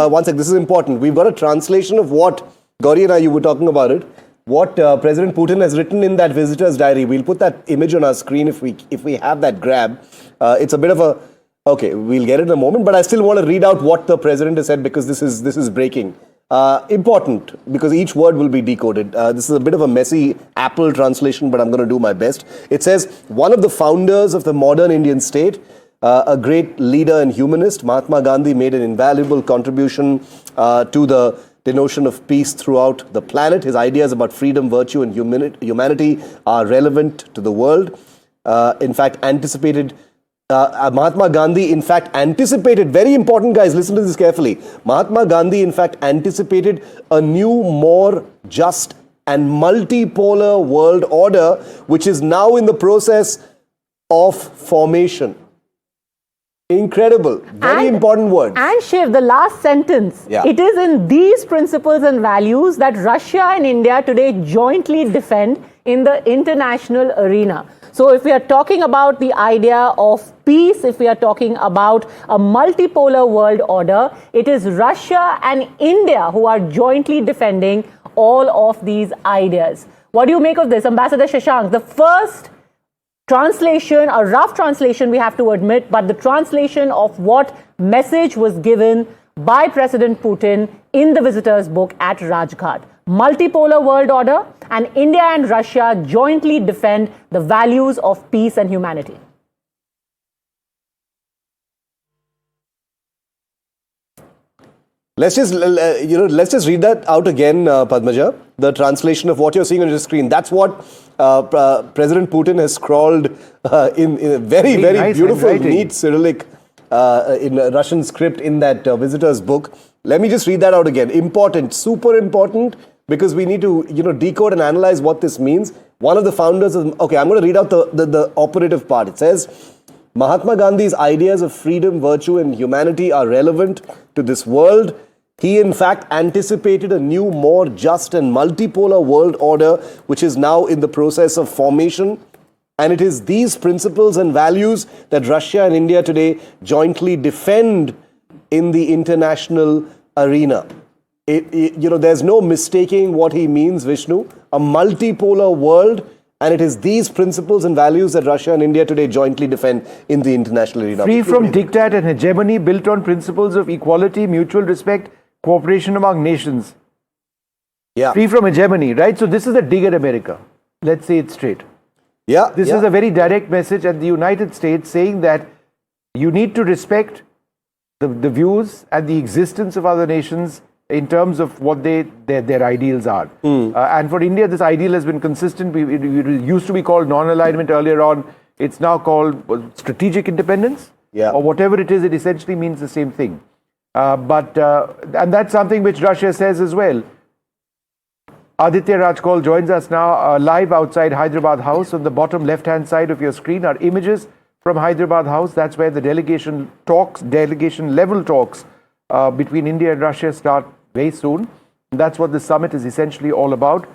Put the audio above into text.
one sec, this is important. We've got a translation of what, Gauri and I, you were talking about it, what President Putin has written in that visitor's diary. We'll put that image on our screen if we have that grab. It's a bit of a, okay, we'll get it in a moment, but I still want to read out what the president has said because this is breaking. Important, because each word will be decoded. This is a bit of a messy Apple translation, but I'm going to do my best. It says, one of the founders of the modern Indian state, a great leader and humanist, Mahatma Gandhi made an invaluable contribution to the notion of peace throughout the planet. His ideas about freedom, virtue, and humanity are relevant to the world. In fact, Mahatma Gandhi, in fact, anticipated, very important guys, listen to this carefully. Mahatma Gandhi, in fact, anticipated a new, more just and multipolar world order, which is now in the process of formation. Incredible. Very important word. And Shiv, the last sentence. Yeah. It is in these principles and values that Russia and India today jointly defend in the international arena. So if we are talking about the idea of peace, if we are talking about a multipolar world order, it is Russia and India who are jointly defending all of these ideas. What do you make of this, Ambassador Shashank? The first translation, a rough translation we have to admit, but the translation of what message was given by President Putin in the visitor's book at Rajghat. Multipolar world order, and India and Russia jointly defend the values of peace and humanity. Let's just read that out again, Padmaja. The translation of what you're seeing on your screen. That's what President Putin has scrawled in a very nice, beautiful, neat Cyrillic in Russian script in that visitor's book. Let me just read that out again. Important, super important, because we need to decode and analyze what this means. One of the founders of, okay, I'm going to read out the operative part. It says, Mahatma Gandhi's ideas of freedom, virtue, and humanity are relevant to this world. He, in fact, anticipated a new, more just and multipolar world order, which is now in the process of formation. And it is these principles and values that Russia and India today jointly defend in the international arena. There's no mistaking what he means, Vishnu. A multipolar world. And it is these principles and values that Russia and India today jointly defend in the international arena. Free from diktat and hegemony, built on principles of equality, mutual respect, cooperation among nations. Yeah. Free from hegemony, right? So this is a dig at America. Let's say it straight. Yeah. This is a very direct message at the United States saying that you need to respect the views and the existence of other nations in terms of what their ideals are. And for India, this ideal has been consistent. It used to be called non-alignment earlier on. It's now called strategic independence. Yeah. Or whatever it is, it essentially means the same thing. And that's something which Russia says as well. Aditya Rajkol joins us now live outside Hyderabad House. On the bottom left-hand side of your screen are images from Hyderabad House. That's where the delegation level talks between India and Russia start very soon. That's what the summit is essentially all about.